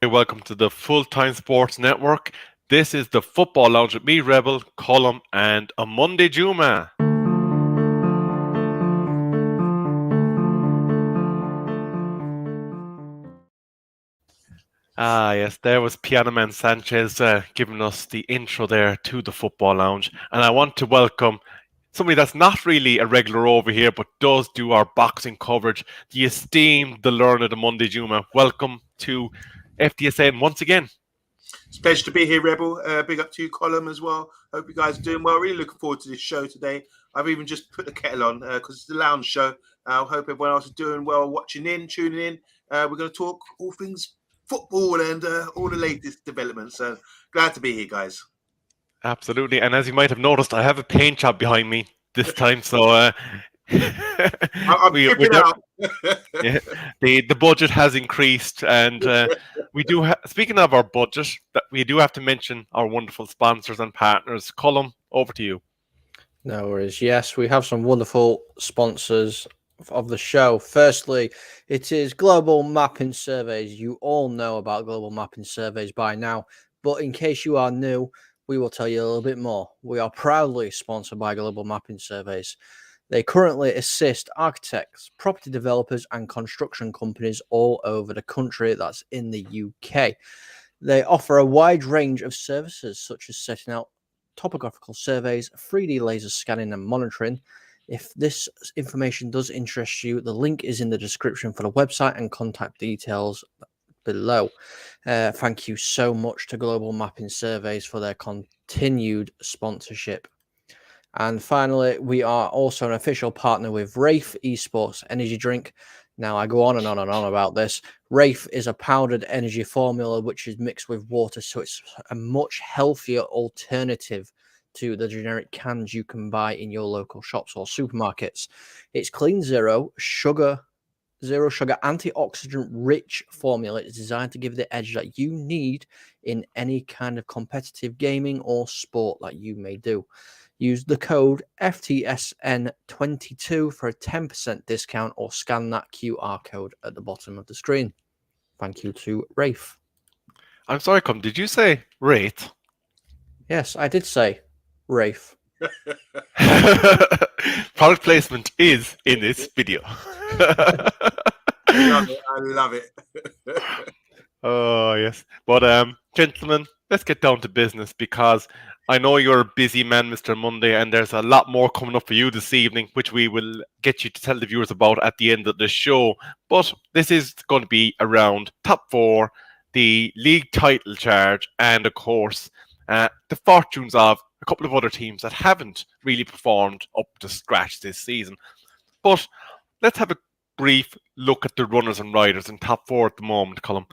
Welcome to the Full Time Sports Network. This is the Football Lounge with me, Rebel, Colum, and a Monday Juma. Yes, there was Piano Man Sanchez giving us the intro there to the Football Lounge. And I want to welcome somebody that's not really a regular over here, but does do our boxing coverage, the esteemed, the learned, the Monday Juma. Welcome to FDSN once again. It's a pleasure to be here, Rebel. Big up to you, Colum, as well. Hope you guys are doing well. Really looking forward to this show today. I've even just put the kettle on because it's the lounge show. I hope everyone else is doing well, watching in, tuning in. We're going to talk all things football and all the latest developments. So glad to be here, guys. Absolutely. And as you might have noticed, I have a paint job behind me this time. So I'm we're tipping out. yeah, the budget has increased, and we do. Speaking of our budget, that we do have to mention our wonderful sponsors and partners. Colum, over to you. No worries. Yes, we have some wonderful sponsors of the show. Firstly, it is Global Mapping Surveys. You all know about Global Mapping Surveys by now, but in case you are new, we will tell you a little bit more. We are proudly sponsored by Global Mapping Surveys. They currently assist architects, property developers, and construction companies all over the country. That's in the UK. They offer a wide range of services, such as setting out topographical surveys, 3D laser scanning, and monitoring. If this information does interest you, the link is in the description for the website and contact details below. Thank you so much to Global Mapping Surveys for their continued sponsorship. And finally, we are also an official partner with Rafe Esports Energy Drink. Now, I go on and on and on about this. Rafe is a powdered energy formula which is mixed with water, so it's a much healthier alternative to the generic cans you can buy in your local shops or supermarkets. It's clean zero sugar, antioxidant rich formula. It's designed to give the edge that you need in any kind of competitive gaming or sport that you may do. Use the code FTSN22 for a 10% discount or scan that QR code at the bottom of the screen. Thank you to Rafe. I'm sorry, Colum, did you say rate? Yes, I did say Rafe. Product placement is in this video. I love it. Oh, yes. But, gentlemen, let's get down to business because I know you're a busy man, Mr. Monday, and there's a lot more coming up for you this evening, which we will get you to tell the viewers about at the end of the show. But this is going to be around top four, the league title charge, and of course, the fortunes of a couple of other teams that haven't really performed up to scratch this season. But let's have a brief look at the runners and riders in top four at the moment, Colum.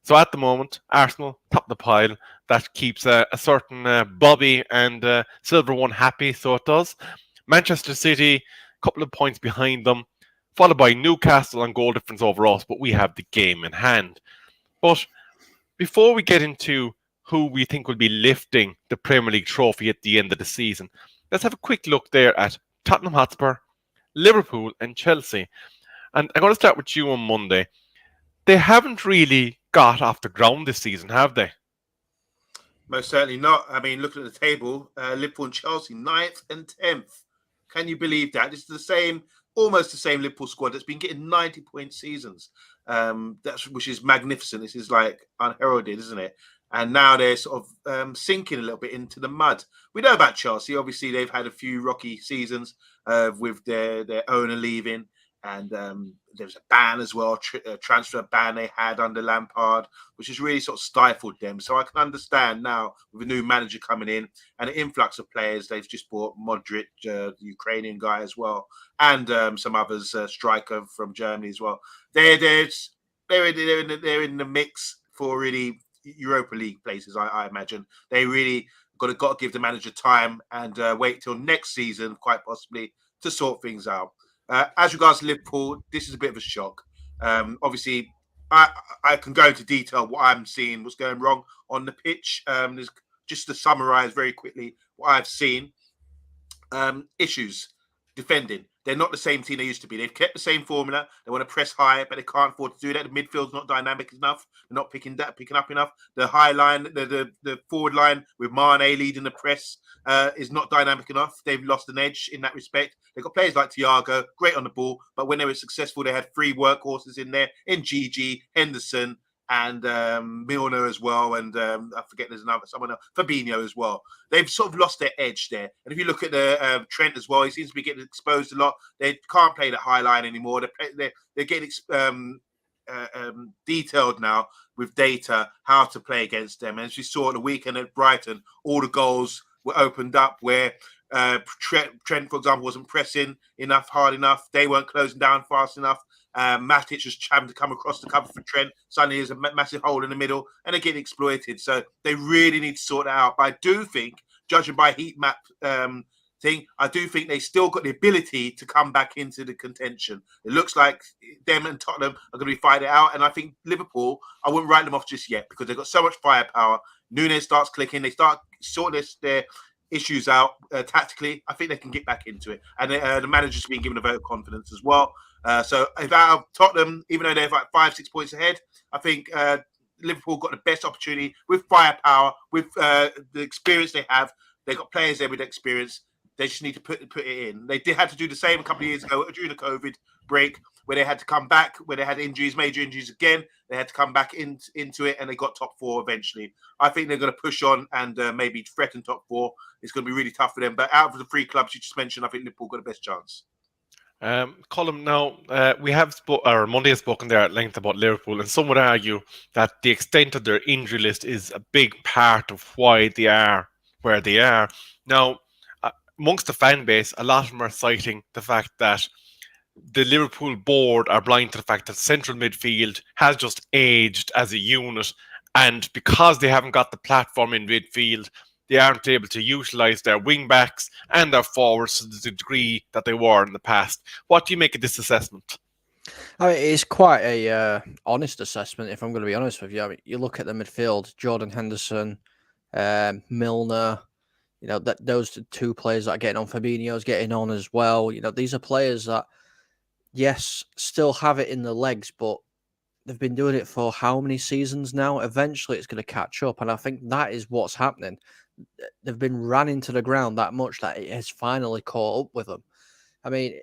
So at the moment, Arsenal top of the pile. That keeps a certain Bobby and Silver One happy, so it does. Manchester City, a couple of points behind them, followed by Newcastle on goal difference over us, but we have the game in hand. But before we get into who we think will be lifting the Premier League trophy at the end of the season, let's have a quick look there at Tottenham Hotspur, Liverpool, and Chelsea. And I'm going to start with you on Monday. They haven't really got off the ground this season, have they? Most certainly not. I mean, looking at the table, Liverpool and Chelsea, 9th and 10th. Can you believe that? This is almost the same Liverpool squad that's been getting 90-point seasons. Which is magnificent. This is like unheralded, isn't it? And now they're sort of sinking a little bit into the mud. We know about Chelsea. Obviously, they've had a few rocky seasons with their owner leaving. And there was a ban as well, a transfer ban they had under Lampard, which has really sort of stifled them. So I can understand now with a new manager coming in and an influx of players. They've just bought Modric, the Ukrainian guy as well, and some others, striker from Germany as well. They're in the mix for really Europa League places. I imagine they really got to give the manager time and wait till next season, quite possibly, to sort things out. As regards to Liverpool, this is a bit of a shock. Obviously, I can go into detail what I'm seeing, what's going wrong on the pitch. Just to summarise very quickly what I've seen. Issues defending. they're not the same team they used to be. They've kept the same formula. They want to press high, but they can't afford to do that. The midfield's not dynamic enough. They're not picking up enough. The high line, the forward line with Mane leading the press is not dynamic enough. They've lost an edge in that respect. They've got players like Thiago, great on the ball, but when they were successful, they had 3 workhorses in there, in Gigi, Henderson, and Milner as well, and I forget there's someone else, Fabinho as well. They've sort of lost their edge there. And if you look at the Trent as well, he seems to be getting exposed a lot. They can't play the high line anymore. They're getting detailed now with data how to play against them. And as we saw at the weekend at Brighton, all the goals were opened up where Trent, for example, wasn't pressing hard enough. They weren't closing down fast enough. Matic was having to come across the cover for Trent. Suddenly there's a massive hole in the middle and they're getting exploited. So they really need to sort that out. But I do think, judging by heat map thing, I do think they still got the ability to come back into the contention. It looks like them and Tottenham are going to be fighting it out. And I think Liverpool, I wouldn't write them off just yet because they've got so much firepower. Nunes starts clicking. They start sorting their issues out tactically. I think they can get back into it. And the manager's been given a vote of confidence as well. So if out of Tottenham, even though they're like 5-6 points ahead, I think Liverpool got the best opportunity with firepower, with the experience they have. They've got players there with experience. They just need to put it in. They had to do the same a couple of years ago during the COVID break, where they had to come back, where they had injuries, major injuries again. They had to come back into it, and they got top 4 eventually. I think they're going to push on and maybe threaten top 4. It's going to be really tough for them. But out of the 3 clubs you just mentioned, I think Liverpool got the best chance. Colm, now we have Monday has spoken there at length about Liverpool, and some would argue that the extent of their injury list is a big part of why they are where they are. Now, amongst the fan base, a lot of them are citing the fact that the Liverpool board are blind to the fact that central midfield has just aged as a unit, and because they haven't got the platform in midfield, they aren't able to utilise their wing backs and their forwards to the degree that they were in the past. What do you make of this assessment? I mean, it's quite a honest assessment, if I'm going to be honest with you. I mean, you look at the midfield, Jordan Henderson, Milner, you know, those 2 players that are getting on. Fabinho's getting on as well. You know, these are players that, yes, still have it in the legs, but they've been doing it for how many seasons now? Eventually it's going to catch up. And I think that is what's happening. They've been ran into the ground that much that it has finally caught up with them. I mean,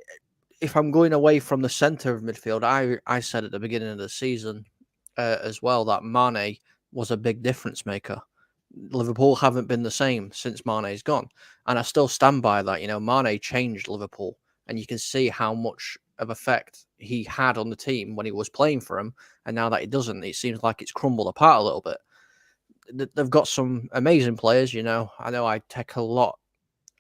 if I'm going away from the centre of midfield, I said at the beginning of the season as well that Mane was a big difference maker. Liverpool haven't been the same since Mane's gone. And I still stand by that. You know, Mane changed Liverpool. And you can see how much of effect he had on the team when he was playing for him. And now that he doesn't, it seems like it's crumbled apart a little bit. They've got some amazing players, you know. I know I take a lot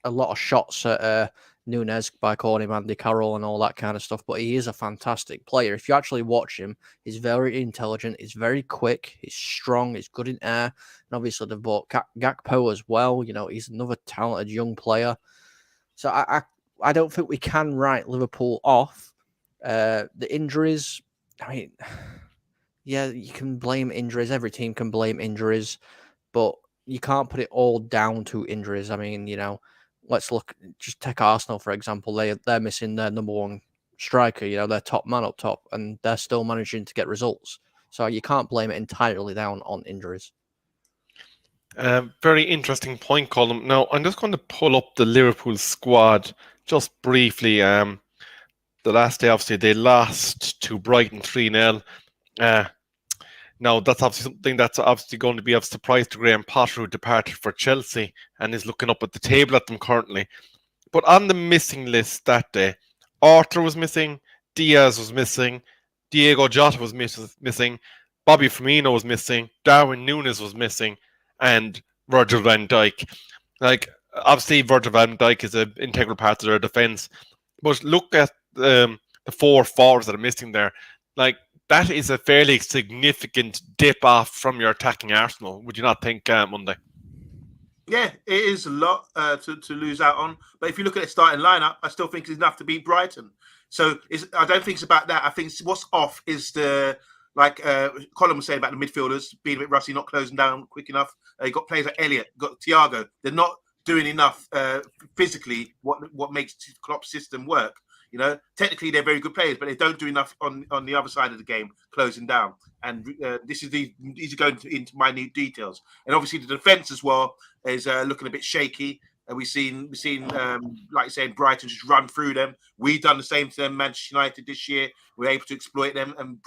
of shots at Nunes by calling him Andy Carroll and all that kind of stuff, but he is a fantastic player. If you actually watch him, he's very intelligent, he's very quick, he's strong, he's good in air. And obviously they've bought Gakpo as well. You know, he's another talented young player. So I don't think we can write Liverpool off. The injuries, I mean, yeah, you can blame injuries. Every team can blame injuries, but you can't put it all down to injuries. I mean, you know, just take Arsenal, for example. They're missing their number 1 striker, you know, their top man up top, and they're still managing to get results. So you can't blame it entirely down on injuries. Very interesting point, Colm. Now, I'm just going to pull up the Liverpool squad just briefly. The last day, obviously, they lost to Brighton 3-0. Now, that's obviously something that's obviously going to be of surprise to Graham Potter, who departed for Chelsea and is looking up at the table at them currently. But on the missing list that day, Arthur was missing, Diaz was missing, Diego Jota was missing, Bobby Firmino was missing, Darwin Núñez was missing, and Virgil van Dijk. Like, obviously, Virgil van Dijk is an integral part of their defence. But look at the 4 forwards that are missing there. Like, that is a fairly significant dip off from your attacking Arsenal. Would you not think, Monday? Yeah, it is a lot to lose out on. But if you look at the starting lineup, I still think it's enough to beat Brighton. So I don't think it's about that. I think what's off is the, like Colin was saying about the midfielders being a bit rusty, not closing down quick enough. You got players like Elliott, got Thiago. They're not doing enough physically what makes Klopp's system work. You know, technically they're very good players, but they don't do enough on the other side of the game, closing down. And these are going into minute details. And obviously the defense as well is looking a bit shaky. And we've seen, like you saying, Brighton just run through them. We've done the same to them, Manchester United this year. We're able to exploit them and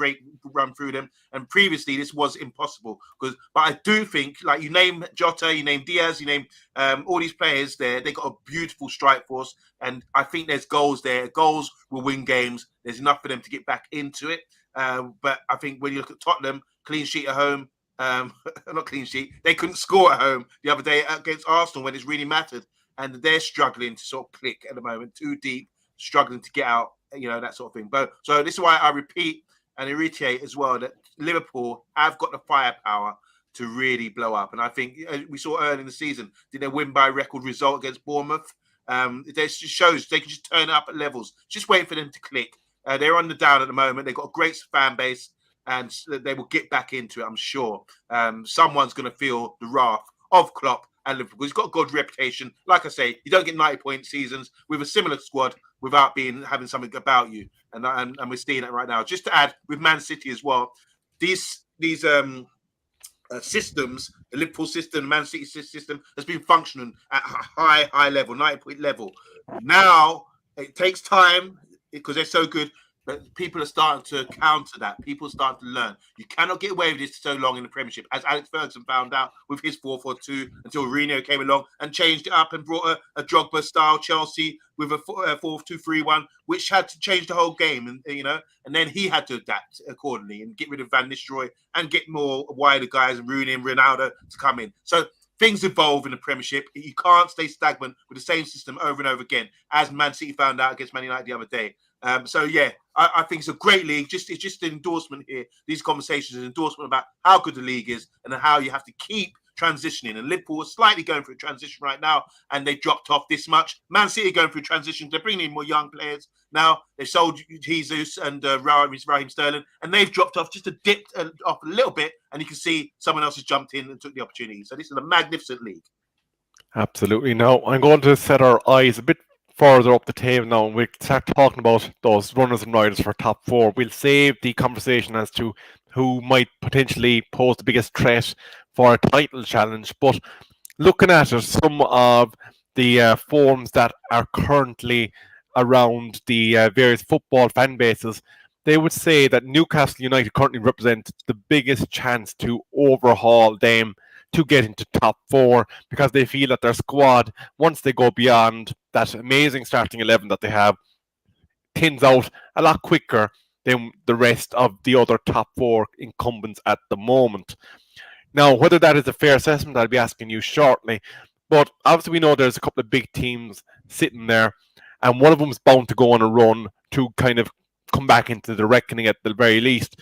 run through them. And previously, this was impossible. But I do think, like you name Jota, you name Diaz, you name all these players there. They got a beautiful strike force, and I think there's goals there. Goals will win games. There's enough for them to get back into it. But I think when you look at Tottenham, clean sheet at home. Not clean sheet. They couldn't score at home the other day against Arsenal when it's really mattered, and they're struggling to sort of click at the moment, too deep, struggling to get out, you know, that sort of thing. But so this is why I repeat and reiterate as well that Liverpool have got the firepower to really blow up, and I think we saw early in the season, did they win by record result against Bournemouth? This just shows they can just turn it up at levels. Just wait for them to click. They're on the down at the moment. They've got a great fan base, and they will get back into it, I'm sure. Someone's going to feel the wrath of Klopp and Liverpool. He's got a good reputation. Like I say, you don't get 90-point seasons with a similar squad without having something about you. And we're seeing it right now. Just to add, with Man City as well, these systems, the Liverpool system, the Man City system, has been functioning at a high level, 90-point level. Now, it takes time because they're so good. But people are starting to counter that. People are starting to learn. You cannot get away with this so long in the Premiership, as Alex Ferguson found out with his 4-4-2 until Mourinho came along and changed it up and brought a Drogba-style Chelsea with a 4-2-3-1, which had to change the whole game. And then he had to adapt accordingly and get rid of Van Nistelrooy and get more wider guys, Rooney and Ronaldo to come in. So things evolve in the Premiership. You can't stay stagnant with the same system over and over again, as Man City found out against Man United the other day. I think it's a great league. It's just an endorsement here. These conversations, an endorsement about how good the league is and how you have to keep transitioning. And Liverpool is slightly going through a transition right now, and they dropped off this much. Man City going through transitions. They're bringing in more young players now. They sold Jesus and Raheem Sterling, and they've dropped off just a dip off a little bit. And you can see someone else has jumped in and took the opportunity. So this is a magnificent league. Absolutely. Now, I'm going to set our eyes a bit further up the table now, and we'll start talking about those runners and riders for top four. We'll save the conversation as to who might potentially pose the biggest threat for a title challenge. But looking at it, some of the forums that are currently around the various football fan bases, they would say that Newcastle United currently represent the biggest chance to overhaul them to get into top four, because they feel that their squad, once they go beyond that amazing starting 11 that they have, thins out a lot quicker than the rest of the other top four incumbents at the moment. Now, whether that is a fair assessment, I'll be asking you shortly. But obviously we know there's a couple of big teams sitting there, and one of them is bound to go on a run to kind of come back into the reckoning at the very least.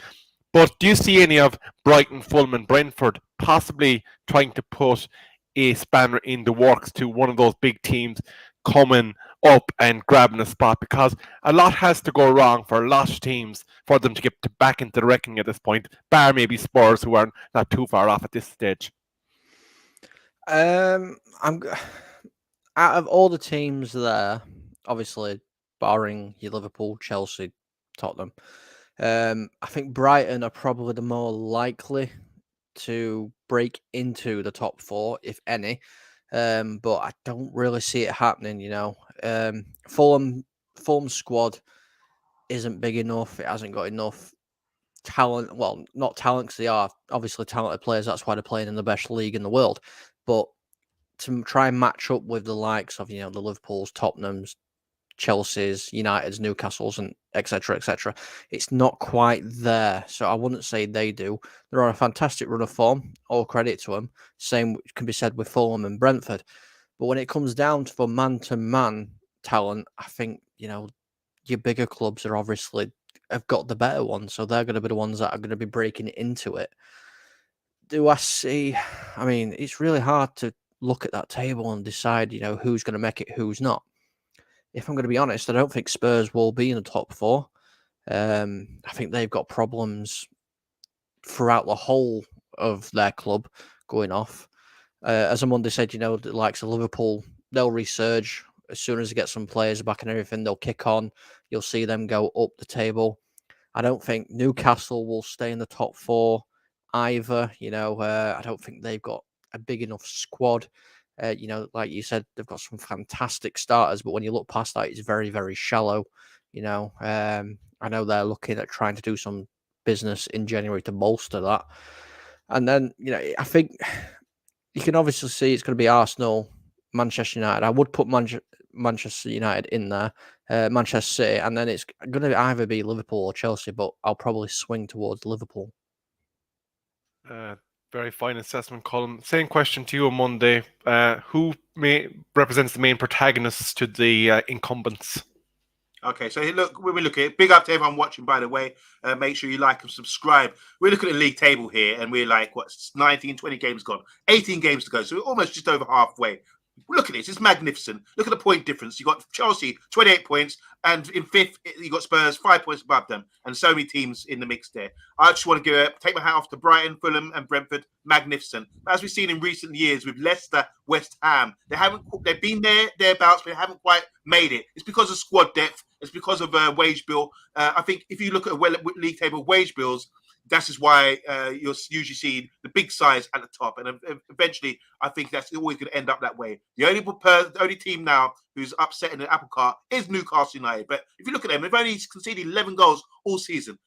But do you see any of Brighton, Fulham and Brentford possibly trying to put a spanner in the works to one of those big teams coming up and grabbing a spot? Because a lot has to go wrong for a lot of teams for them to get back into the reckoning at this point, bar maybe Spurs, who are not too far off at this stage. I'm out of all the teams there, obviously barring your Liverpool, Chelsea, Tottenham, I think Brighton are probably the more likely to break into the top four, if any. But I don't really see it happening, you know. Fulham's squad isn't big enough. It hasn't got enough talent. Well, not talent, because they are obviously talented players. That's why they're playing in the best league in the world. But to try and match up with the likes of, you know, the Liverpools, Tottenhams, Chelsea's, United's, Newcastle's, and etc., etc., it's not quite there. So I wouldn't say they do. They're on a fantastic run of form. All credit to them. Same can be said with Fulham and Brentford. But when it comes down to man-to-man talent, I think, you know, your bigger clubs are obviously have got the better ones. So they're going to be the ones that are going to be breaking into it. Do I see? I mean, it's really hard to look at that table and decide, you know, who's going to make it, who's not. If I'm going to be honest, I don't think Spurs will be in the top four. I think they've got problems throughout the whole of their club going off. As Amundi said, you know, the likes of Liverpool, they'll resurge as soon as they get some players back and everything. They'll kick on. you'll see them go up the table. I don't think Newcastle will stay in the top 4 either. I don't think they've got a big enough squad. Like you said, they've got some fantastic starters, but when you look past that, it's very, very shallow. I know they're looking at trying to do some business in January to bolster that. And then, I think you can obviously see it's going to be Arsenal, Manchester United. I would put Manchester United in there, Manchester City, and then it's going to either be Liverpool or Chelsea, but I'll probably swing towards Liverpool. Very fine assessment, Colin. Same question to you on Monday. Who represents the main protagonists to the incumbents? Okay, so look, when we look at it, big up to everyone watching, by the way. Make sure you like and subscribe. We're looking at the league table here, and we're like, 19, 20 games gone, 18 games to go. So we're almost just over halfway. Look at this, it's magnificent. Look at the point difference. You got Chelsea, 28 points, and in 5th, you got Spurs, 5 points above them, and so many teams in the mix there. I just want to take my hat off to Brighton, Fulham, and Brentford. Magnificent. As we've seen in recent years with Leicester, West Ham, they've been thereabouts, but they haven't quite made it. It's because of squad depth. It's because of wage bill. I think if you look at a league table of wage bills, that's just why you'll usually see the big size at the top. And eventually, I think that's always going to end up that way. The only team now who's upsetting the apple cart is Newcastle United. But if you look at them, they've only conceded 11 goals all season.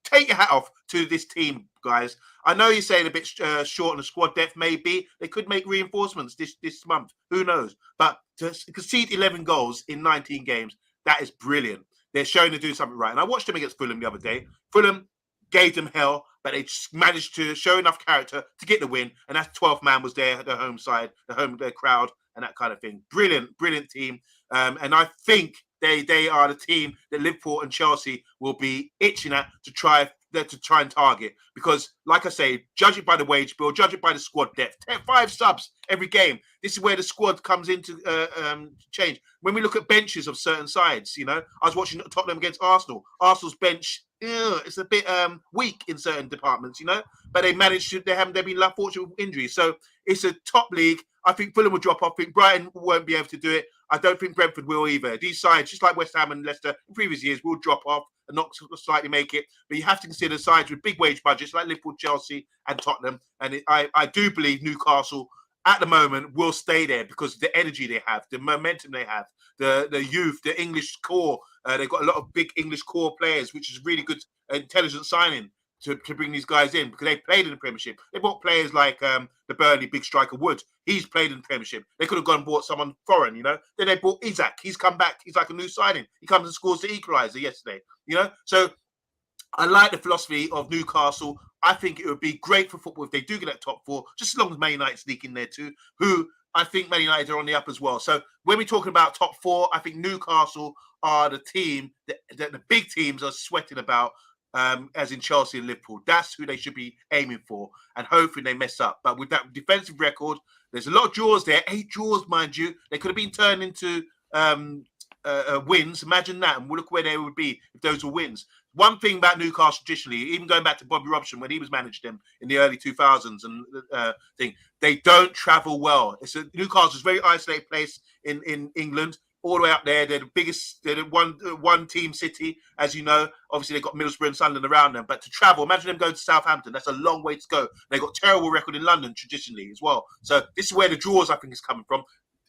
Take your hat off to this team, guys. I know you're saying a bit short on the squad depth, maybe. They could make reinforcements this month. Who knows? But to concede 11 goals in 19 games, that is brilliant. They're showing to do something right. And I watched them against Fulham the other day. Fulham gave them hell, but they just managed to show enough character to get the win. And that 12th man was there, the home side, their crowd, and that kind of thing. Brilliant, brilliant team. And I think they are the team that Liverpool and Chelsea will be itching at to try and target. Because, like I say, judge it by the wage bill, judge it by the squad depth. 5 subs every game. This is where the squad comes into change. When we look at benches of certain sides, I was watching Tottenham against Arsenal. Arsenal's bench, it's a bit weak in certain departments, but they managed to. They've been fortunate with injuries, so it's a top league. I think Fulham will drop off. I think Brighton won't be able to do it. I don't think Brentford will either. These sides, just like West Ham and Leicester in previous years, will drop off and not slightly make it. But you have to consider sides with big wage budgets like Liverpool, Chelsea, and Tottenham. And I do believe Newcastle at the moment will stay there because of the energy they have, the momentum they have, the youth, the English core. They've got a lot of big English core players, which is really good, intelligent signing to bring these guys in because they played in the Premiership. They bought players like the Burnley big striker Wood. He's played in the Premiership. They could have gone and bought someone foreign, Then they bought Isaac. He's come back. He's like a new signing. He comes and scores the equaliser yesterday, So I like the philosophy of Newcastle. I think it would be great for football if they do get that top 4, just as long as Man United sneak in there too, who I think Man United are on the up as well. So when we're talking about top 4, I think Newcastle are the team that the big teams are sweating about, as in Chelsea and Liverpool. That's who they should be aiming for, and hopefully they mess up. But with that defensive record, there's a lot of draws there. 8 draws, mind you. They could have been turned into wins. Imagine that, and we'll look where they would be if those were wins. One thing about Newcastle traditionally, even going back to Bobby Robson when he was managed them in the early 2000s and they don't travel well. Newcastle's a very isolated place in England, all the way up there. They're the biggest, they're the one team city, as you know. Obviously, they've got Middlesbrough and Sunderland around them, but to travel, imagine them going to Southampton. That's a long way to go. They've got a terrible record in London traditionally as well. So this is where the draws, I think, is coming from.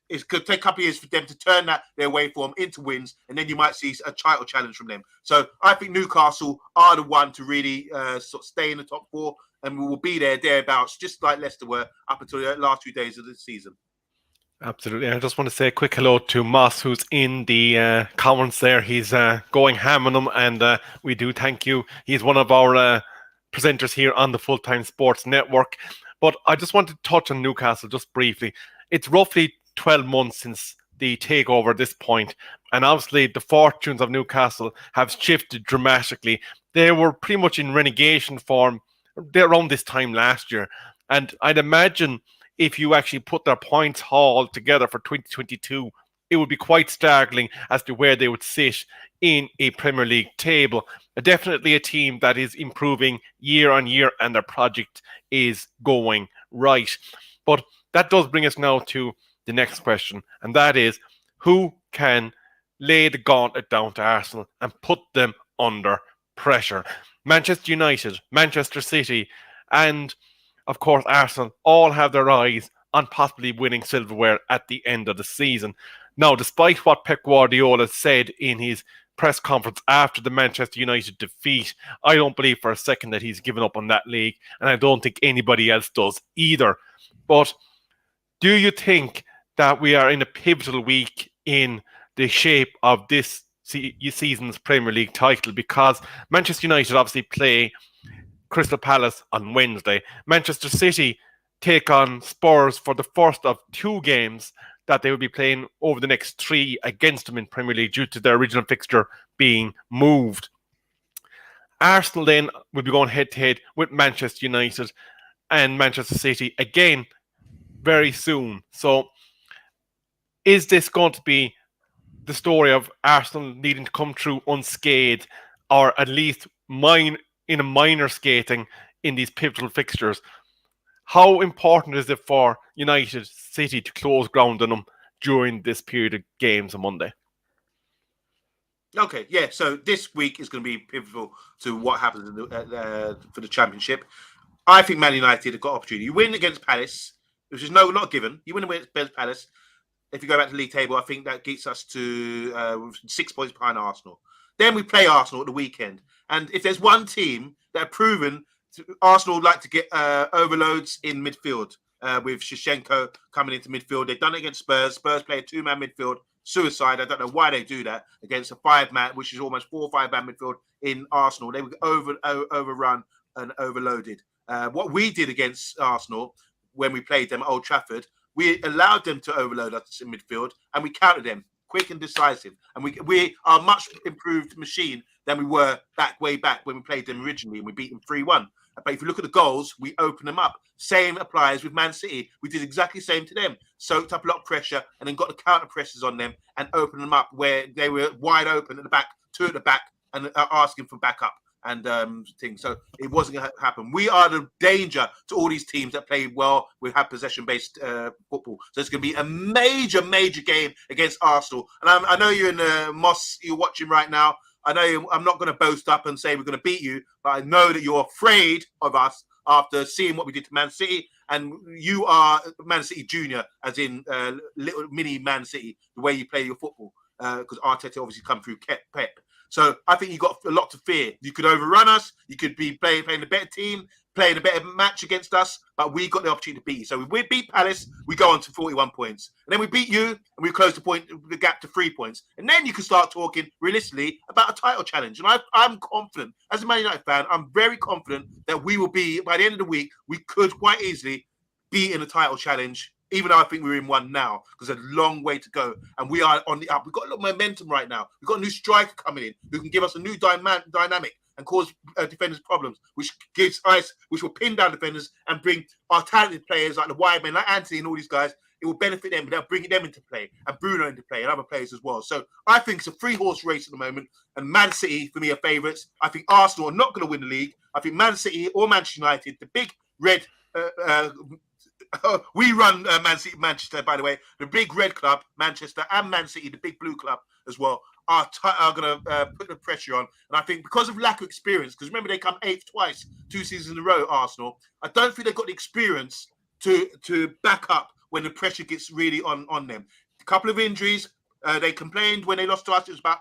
It could take a couple of years for them to turn their way form into wins, and then you might see a title challenge from them. So I think Newcastle are the one to really sort of stay in the top 4, and we will be thereabouts, just like Leicester were up until the last 2 days of the season. Absolutely. I just want to say a quick hello to Moss, who's in the comments there. He's going ham on them, and we do thank you. He's one of our presenters here on the Full-Time Sports Network. But I just want to touch on Newcastle just briefly. It's roughly 12 months since the takeover at this point, and obviously the fortunes of Newcastle have shifted dramatically. They were pretty much in relegation form around this time last year, and I'd imagine if you actually put their points haul together for 2022, it would be quite startling as to where they would sit in a Premier League table. Definitely a team that is improving year on year, and their project is going right. But that does bring us now to the next question, and that is, who can lay the gauntlet down to Arsenal and put them under pressure. Manchester United, Manchester City, and of course Arsenal all have their eyes on possibly winning silverware at the end of the season. Now, despite what Pep Guardiola said in his press conference after the Manchester United defeat, I don't believe for a second that he's given up on that league, and I don't think anybody else does either. But do you think that we are in a pivotal week in the shape of this season's Premier League title? Because Manchester United obviously play Crystal Palace on Wednesday. Manchester City take on Spurs for the first of two games that they will be playing over the next three against them in Premier League due to their original fixture being moved. Arsenal then will be going head-to-head with Manchester United and Manchester City again very soon. So is this going to be the story of Arsenal needing to come through unscathed, or at least in a minor skating in these pivotal fixtures? How important is it for United City to close ground on them during this period of games on Monday? Okay, yeah. So this week is going to be pivotal to what happens for the Championship. I think Man United have got opportunity. You win against Palace, which is not given. You win against Palace. If you go back to the league table, I think that gets us to 6 points behind Arsenal. Then we play Arsenal at the weekend. And if there's one team that have proven Arsenal would like to get overloads in midfield with Shevchenko coming into midfield. They've done it against Spurs. Spurs play a two-man midfield. Suicide. I don't know why they do that against a five-man, which is almost 4 or 5-man midfield in Arsenal. They were overrun and overloaded. What we did against Arsenal when we played them at Old Trafford, we allowed them to overload us in midfield and we countered them quick and decisive. And we are a much improved machine than we were way back when we played them originally and we beat them 3-1. But if you look at the goals, we open them up. Same applies with Man City. We did exactly the same to them. Soaked up a lot of pressure and then got the counter presses on them and opened them up where they were wide open at the back, two at the back, and asking for backup and things. So it wasn't going to happen. We are the danger to all these teams that play well. We have possession-based football. So it's going to be a major, major game against Arsenal. And I know you're in Moss, you're watching right now. I know I'm not going to boast up and say we're going to beat you, but I know that you're afraid of us after seeing what we did to Man City. And you are Man City Junior, as in little mini Man City, the way you play your football. Because Arteta obviously come through Pep. So I think you got a lot to fear. You could overrun us. You could be playing a better team, playing a better match against us, but we got the opportunity to beat you. So if we beat Palace, we go on to 41 points. And then we beat you, and we close the gap to 3 points. And then you can start talking realistically about a title challenge. And I'm confident, as a Man United fan, I'm very confident that we will be, by the end of the week, we could quite easily be in a title challenge, even though I think we're in one now, because there's a long way to go. And we are on the up. We've got a lot of momentum right now. We've got a new striker coming in who can give us a new dynamic and cause defenders problems, which will pin down defenders and bring our talented players like the wide men, like Anthony and all these guys. It will benefit them, but they'll bring them into play and Bruno into play and other players as well. So I think it's a 3-horse race at the moment. And Man City, for me, are favourites. I think Arsenal are not going to win the league. I think Man City or Manchester United, the big red... we run Manchester, by the way. The big red club, Manchester, and Man City, the big blue club as well, are going to put the pressure on. And I think because of lack of experience, because remember they come 8th twice, 2 seasons in a row, Arsenal, I don't think they've got the experience to back up when the pressure gets really on them. A couple of injuries. They complained when they lost to us. It was about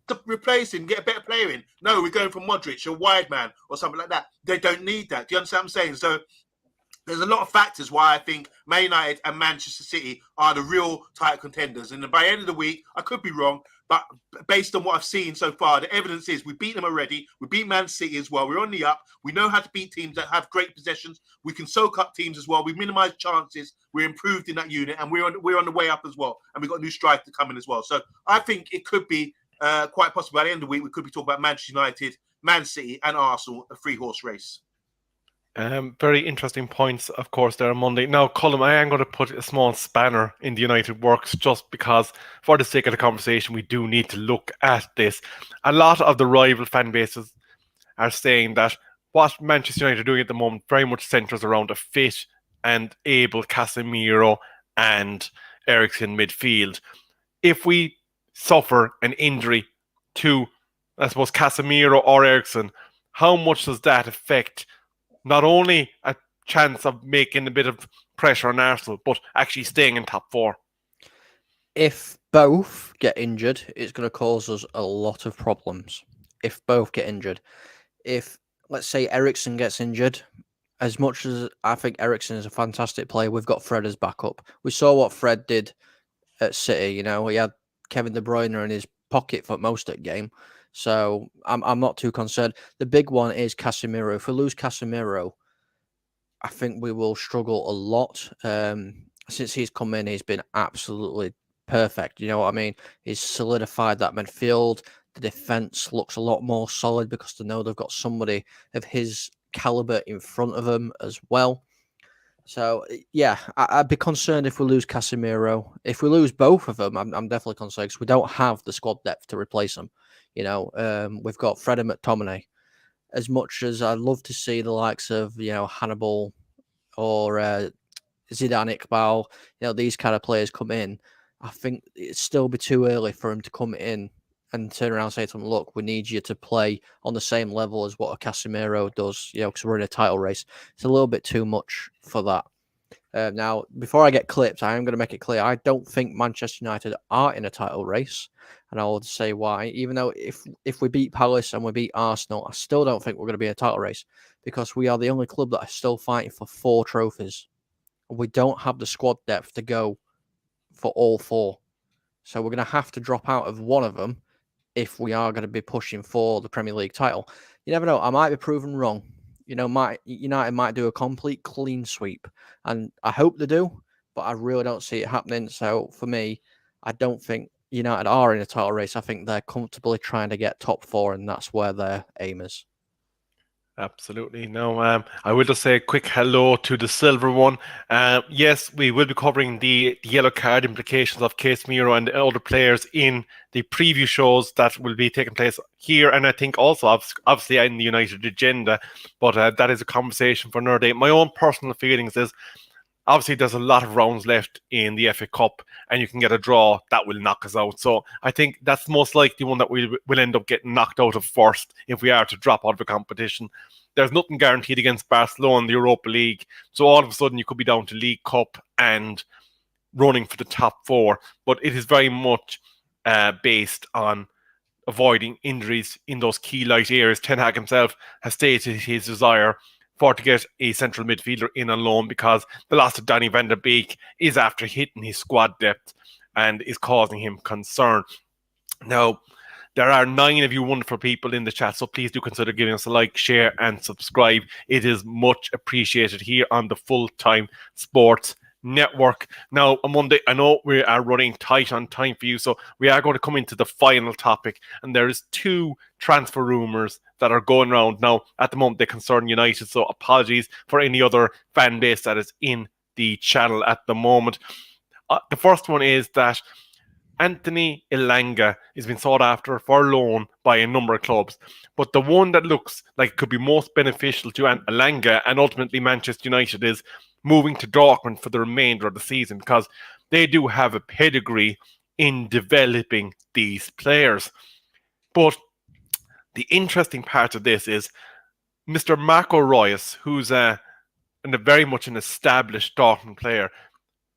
to replace him, get a better player in. No, we're going for Modric, a wide man, or something like that. They don't need that. Do you understand what I'm saying? So there's a lot of factors why I think Man United and Manchester City are the real title contenders. And by the end of the week, I could be wrong, but based on what I've seen so far, the evidence is we beat them already. We beat Man City as well. We're on the up. We know how to beat teams that have great possessions. We can soak up teams as well. We minimise chances. We're improved in that unit, and we're on the way up as well. And we've got a new striker to come in as well. So I think it could be quite possible by the end of the week, we could be talking about Manchester United, Man City, and Arsenal, a 3-horse race. Very interesting points, of course, there on Monday. Now, Colm, I am going to put a small spanner in the United works just because, for the sake of the conversation, we do need to look at this. A lot of the rival fan bases are saying that what Manchester United are doing at the moment very much centres around a fit and able Casemiro and Eriksen midfield. If we suffer an injury to, I suppose, Casemiro or Eriksen, how much does that affect not only a chance of making a bit of pressure on Arsenal, but actually staying in top four? If both get injured, it's going to cause us a lot of problems. If both get injured, if let's say Ericsson gets injured, as much as I think Ericsson is a fantastic player, we've got Fred as backup. We saw what Fred did at City. You know, he had Kevin De Bruyne in his pocket for most of the game, so I'm not too concerned. The big one is Casemiro. If we lose Casemiro, I think we will struggle a lot. Since he's come in, he's been absolutely perfect. You know what I mean? He's solidified that midfield. The defense looks a lot more solid because they know they've got somebody of his caliber in front of them as well. So yeah, I'd be concerned if we lose Casemiro. If we lose both of them, I'm definitely concerned because we don't have the squad depth to replace them. You know, we've got Fred and McTominay. As much as I'd love to see the likes of Hannibal or Zidane Iqbal, these kind of players come in, I think it'd still be too early for him to come in and turn around and say to them, look, we need you to play on the same level as what a Casemiro does, because we're in a title race. It's a little bit too much for that. Now, before I get clipped, I am going to make it clear, I don't think Manchester United are in a title race, and I will say why. Even though if we beat Palace and we beat Arsenal, I still don't think we're going to be in a title race because we are the only club that are still fighting for 4 trophies. We don't have the squad depth to go for all 4. So we're going to have to drop out of one of them if we are going to be pushing for the Premier League title. You never know. I might be proven wrong. United might do a complete clean sweep. And I hope they do, but I really don't see it happening. So for me, I don't think United are in a title race. I think they're comfortably trying to get top 4, and that's where their aim is. Absolutely. No, I will just say a quick hello to the silver one. Yes, we will be covering the yellow card implications of Casemiro and other players in the preview shows that will be taking place here, and I think also obviously in the United agenda. But that is a conversation for another day. My own personal feelings is, obviously, there's a lot of rounds left in the FA Cup, and you can get a draw that will knock us out. So I think that's most likely one that we'll end up getting knocked out of first if we are to drop out of the competition. There's nothing guaranteed against Barcelona in the Europa League. So all of a sudden, you could be down to League Cup and running for the top 4. But it is very much based on avoiding injuries in those key light areas. Ten Hag himself has stated his desire to get a central midfielder in on loan because the loss of Danny van der Beek is after hitting his squad depth and is causing him concern. Now, there are 9 of you wonderful people in the chat, so please do consider giving us a like, share, and subscribe. It is much appreciated here on the Full Time Sports Network. Now, on Monday, I know we are running tight on time for you, so we are going to come into the final topic, and there is 2 transfer rumours that are going around. Now, at the moment, they concern United, so apologies for any other fan base that is in the channel at the moment. The first one is that Anthony Elanga is being sought after for loan by a number of clubs. But the one that looks like it could be most beneficial to Elanga and ultimately Manchester United is moving to Dortmund for the remainder of the season, because they do have a pedigree in developing these players. But the interesting part of this is Mr. Marco Reus, who's very much an established Dortmund player,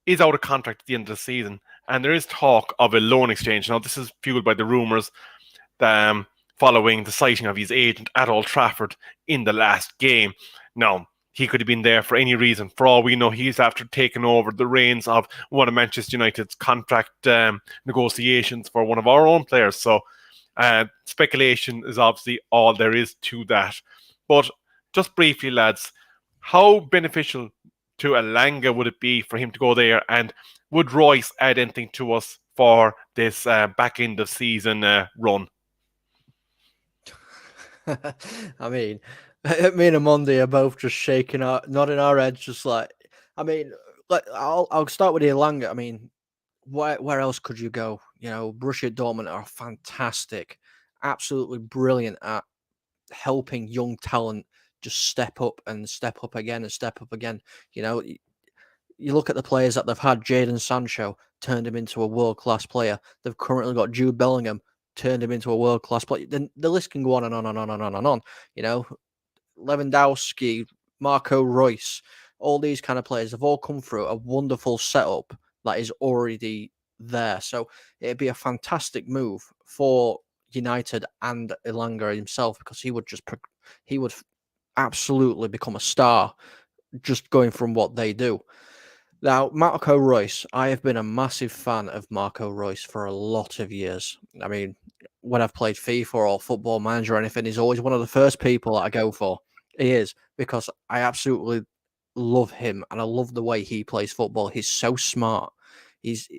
is out of contract at the end of the season. And there is talk of a loan exchange. Now, this is fueled by the rumours following the sighting of his agent at Old Trafford in the last game. Now, he could have been there for any reason. For all we know, he's after taking over the reins of one of Manchester United's contract negotiations for one of our own players. So speculation is obviously all there is to that. But just briefly, lads, how beneficial to Elanga would it be for him to go there? And would Royce add anything to us for this back end of season run? I mean, me and Amondi are both just nodding our heads, just like, I mean, I'll start with Elanga. I mean, where else could you go? Borussia Dortmund are fantastic, absolutely brilliant at helping young talent just step up and step up again and step up again. You look at the players that they've had. Jadon Sancho turned him into a world-class player. They've currently got Jude Bellingham, turned him into a world-class player. Then the list can go on and on and on and on and on. You know, Lewandowski, Marco Reus, all these kind of players have all come through a wonderful setup that is already there. So it'd be a fantastic move for United and Elanga himself, because he would absolutely become a star just going from what they do. Now, Marco Reus, I have been a massive fan of Marco Reus for a lot of years. I mean, when I've played FIFA or Football Manager or anything, he's always one of the first people that I go for. He is, because I absolutely love him and I love the way he plays football. He's so smart. He's,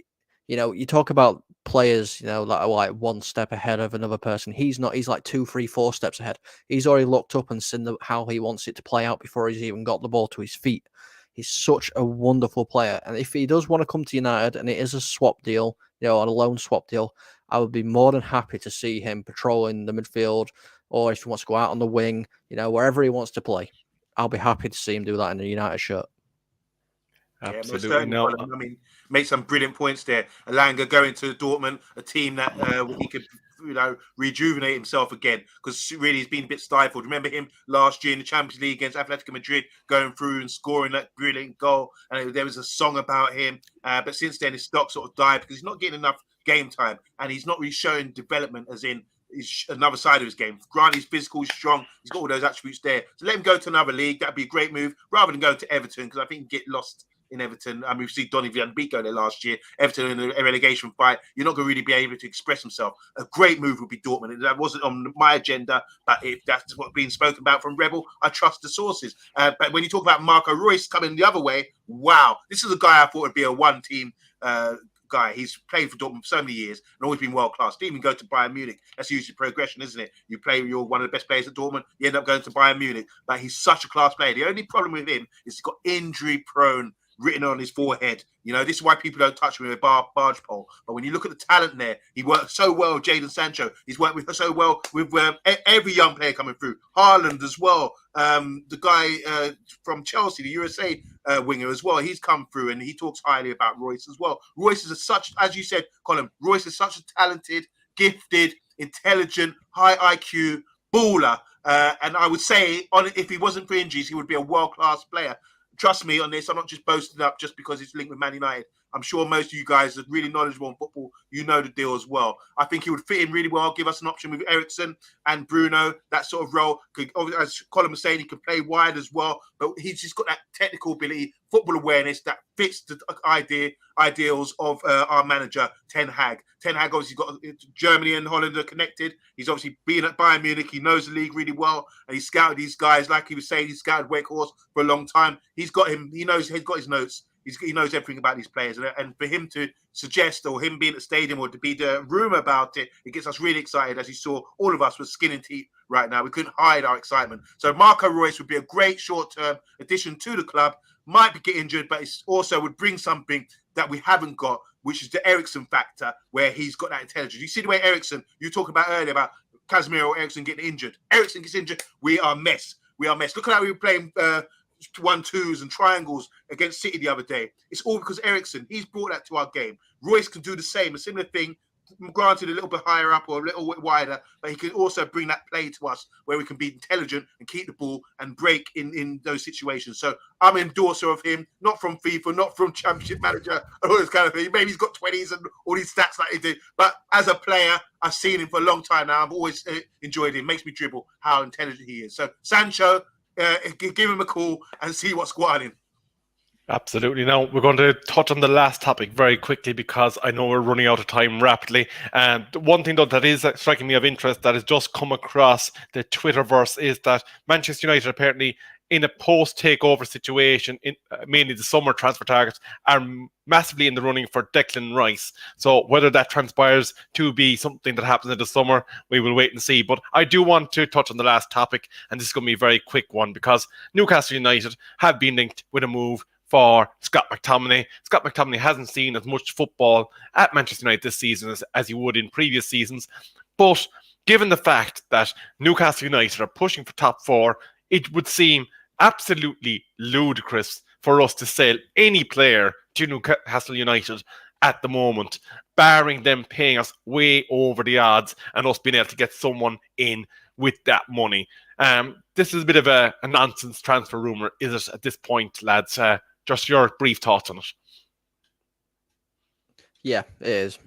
you talk about players, that are like one step ahead of another person. He's not. He's like 2, 3, 4 steps ahead. He's already looked up and seen how he wants it to play out before he's even got the ball to his feet. He's such a wonderful player. And if he does want to come to United and it is a swap deal, on a loan swap deal, I would be more than happy to see him patrolling the midfield, or if he wants to go out on the wing, wherever he wants to play. I'll be happy to see him do that in a United shirt. Absolutely. No. I mean, make some brilliant points there. Elanga going to Dortmund, a team that he could, rejuvenate himself again, because really he's been a bit stifled. Remember him last year in the Champions League against Atletico Madrid, going through and scoring that brilliant goal, and there was a song about him. But since then, his stock sort of died because he's not getting enough game time, and he's not really showing development, as in another side of his game. Granted, he's physical, he's strong, he's got all those attributes there. So let him go to another league. That'd be a great move, rather than going to Everton, because I think he get lost in Everton. I mean, we've seen Donny Van Beek go there last year. Everton in a relegation fight. You're not going to really be able to express himself. A great move would be Dortmund. That wasn't on my agenda, but if that's what's being spoken about from Rebel, I trust the sources. But when you talk about Marco Reus coming the other way, wow, this is a guy I thought would be a one-team guy. He's played for Dortmund for so many years and always been world class. Didn't even go to Bayern Munich. That's usually progression, isn't it? You're one of the best players at Dortmund, you end up going to Bayern Munich. But he's such a class player. The only problem with him is he's got injury prone written on his forehead. This is why people don't touch him with a barge pole. But when you look at the talent there, he worked so well with Jadon Sancho. He's worked with so well with every young player coming through. Haaland as well. The guy from Chelsea, the USA winger as well. He's come through and he talks highly about Reus as well. Reus is as you said, Colin, Reus is such a talented, gifted, intelligent, high IQ baller. And I would say, if he wasn't for injuries, he would be a world-class player. Trust me on this, I'm not just boasting up just because it's linked with Man United. I'm sure most of you guys are really knowledgeable on football. You know the deal as well. I think he would fit in really well, give us an option with Eriksen and Bruno, that sort of role. As Colin was saying, he can play wide as well, but he's just got that technical ability, football awareness that fits the ideals of our manager, Ten Hag. Ten Hag obviously got Germany and Holland are connected. He's obviously been at Bayern Munich. He knows the league really well, and he scouted these guys. Like he was saying, he scouted Wakehorse for a long time. He's got him. He knows. He's got his notes. He knows everything about these players, and for him to suggest, or him being at the stadium, or to be the rumor about it, it gets us really excited. As you saw, all of us with skin and teeth right now. We couldn't hide our excitement. So Marco Reus would be a great short-term addition to the club. Might get injured, but it also would bring something that we haven't got, which is the Eriksen factor, where he's got that intelligence. You see the way Eriksen, you talked about earlier about Casemiro or Eriksen getting injured. Eriksen gets injured, we are mess. Look at how we were playing 1-2s and triangles against City the other day. It's all because Eriksen. He's brought that to our game. Reus can do the same, a similar thing, granted a little bit higher up or a little bit wider, but he can also bring that play to us where we can be intelligent and keep the ball and break in those situations. So I'm an endorser of him, not from FIFA, not from Championship Manager, and all this kind of thing. Maybe he's got 20s and all these stats like he did, but as a player, I've seen him for a long time now. I've always enjoyed him. Makes me dribble how intelligent he is. So Sancho, give him a call and see what's going on. Absolutely. Now, we're going to touch on the last topic very quickly because I know we're running out of time rapidly. And one thing, though, that is striking me of interest that has just come across the Twitterverse is that Manchester United apparently, in a post-takeover situation, mainly the summer transfer targets, are massively in the running for Declan Rice. So whether that transpires to be something that happens in the summer, we will wait and see. But I do want to touch on the last topic, and this is going to be a very quick one because Newcastle United have been linked with a move for Scott McTominay. Scott McTominay hasn't seen as much football at Manchester United this season as he would in previous seasons. But given the fact that Newcastle United are pushing for top four, it would seem absolutely ludicrous for us to sell any player to Newcastle United at the moment, barring them paying us way over the odds and us being able to get someone in with that money. This is a bit of a nonsense transfer rumour, is it, at this point, lads? Just your brief thoughts on it. Yeah, it is.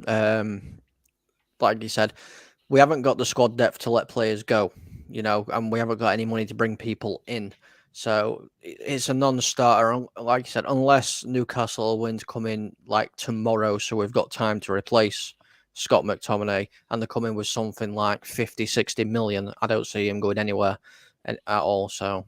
Like you said, we haven't got the squad depth to let players go, and we haven't got any money to bring people in. So it's a non-starter, like you said, unless Newcastle wins come in like tomorrow, so we've got time to replace Scott McTominay, and they're coming with something like 50, 60 million. I don't see him going anywhere at all. So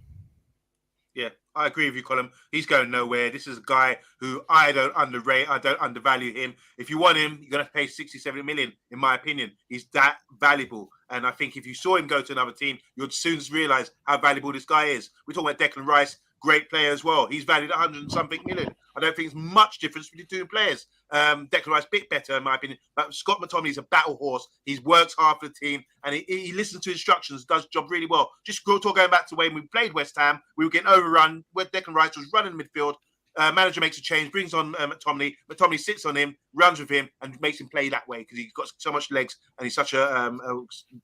yeah, I agree with you, Colin. He's going nowhere. This is a guy who I don't underrate. I don't undervalue him. If you want him, you're going to pay 60, 70 million, in my opinion. He's that valuable. And I think if you saw him go to another team, you'd soon realize how valuable this guy is. We're talking about Declan Rice, great player as well. He's valued at 100 and something million. I don't think it's much difference between the two players. Declan Rice, a bit better, in my opinion. But Scott McTominay is a battle horse. He works hard for the team and he listens to instructions, does the job really well. Just going back to when we played West Ham, we were getting overrun. Where Declan Rice was running midfield. Manager makes a change, brings on McTominay. McTominay sits on him, runs with him, and makes him play that way because he's got so much legs and he's such a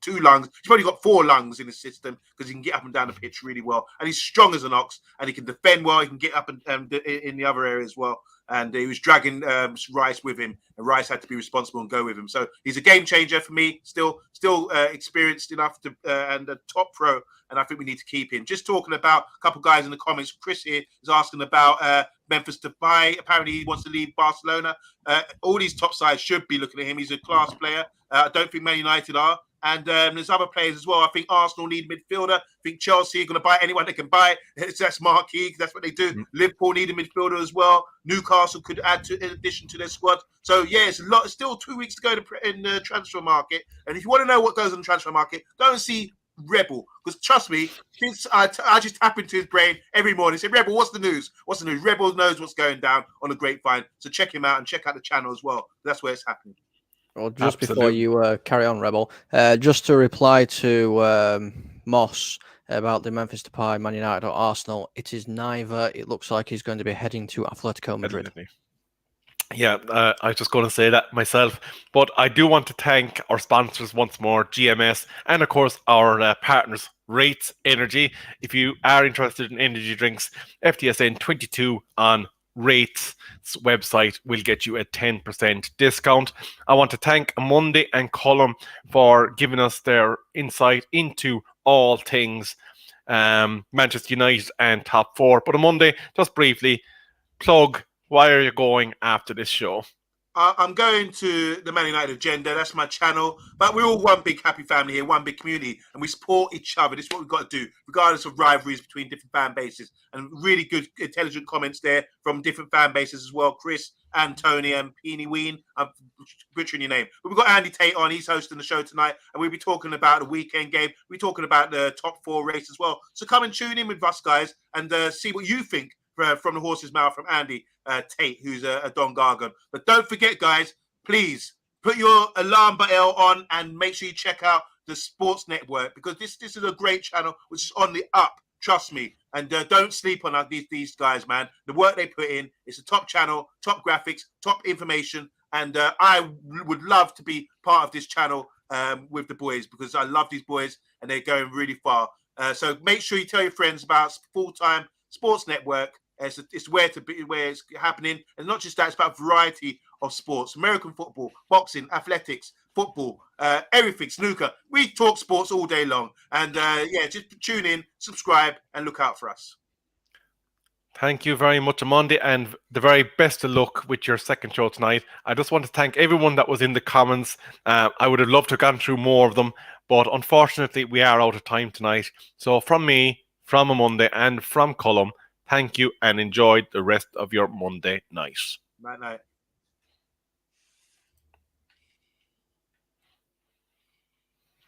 2 lungs. He's probably got 4 lungs in his system because he can get up and down the pitch really well. And he's strong as an ox and he can defend well. He can get up and in the other area as well. And he was dragging Rice with him, and Rice had to be responsible and go with him. So he's a game changer for me. Still experienced enough to and a top pro. And I think we need to keep him. Just talking about a couple of guys in the comments. Chris here is asking about Memphis Depay. Apparently, he wants to leave Barcelona. All these top sides should be looking at him. He's a class player. I don't think Man United are. And there's other players as well. I think Arsenal need midfielder. I think Chelsea are going to buy anyone they can buy. That's marquee. That's what they do. Mm-hmm. Liverpool need a midfielder as well. Newcastle could add in addition to their squad. So, yeah, it's a lot. It's still 2 weeks to go in the transfer market. And if you want to know what goes on the transfer market, go and see Rebel, because trust me, since I just tap into his brain every morning, say, Rebel, what's the news? Rebel knows what's going down on the grapevine, so check him out and check out the channel as well. That's where it's happening. Well, just before you carry on, Rebel, just to reply to Moss about the Memphis Depay, Man United or Arsenal, it is neither. It looks like he's going to be heading to Atletico Madrid. Yeah, I was just going to say that myself, but I do want to thank our sponsors once more, GMS, and of course our partners, Rates Energy. If you are interested in energy drinks, FTSN 22 on Rates website will get you a 10% discount. I want to thank Monday and Colum for giving us their insight into all things Manchester United and top 4. But Monday, just briefly, plug. Why are you going after this show? I'm going to the Man United Agenda. That's my channel. But we're all one big happy family here, one big community, and we support each other. This is what we've got to do, regardless of rivalries between different fan bases. And really good, intelligent comments there from different fan bases as well. Chris and Tony and Peeny Ween. I'm butchering your name. But we've got Andy Tate on. He's hosting the show tonight, and we'll be talking about the weekend game. We're talking about the top 4 race as well. So come and tune in with us, guys, and see what you think from the horse's mouth from Andy Tate, who's a Don Gargan. But don't forget, guys, please put your alarm bell on and make sure you check out the Sports Network, because this is a great channel which is on the up. Trust me. And don't sleep on these guys, man. The work they put in, it's a top channel, top graphics, top information. And I would love to be part of this channel with the boys, because I love these boys and they're going really far. So make sure you tell your friends about Full-Time Sports Network. It's where to be, where it's happening, and not just that. It's about a variety of sports: American football, boxing, athletics, football, everything, snooker. We talk sports all day long, and just tune in, subscribe, and look out for us. Thank you very much, Amondi, and the very best of luck with your second show tonight. I just want to thank everyone that was in the comments. I would have loved to have gone through more of them, but unfortunately, we are out of time tonight. So from me, from Amondi, and from Colum, thank you and enjoy the rest of your Monday night. Night.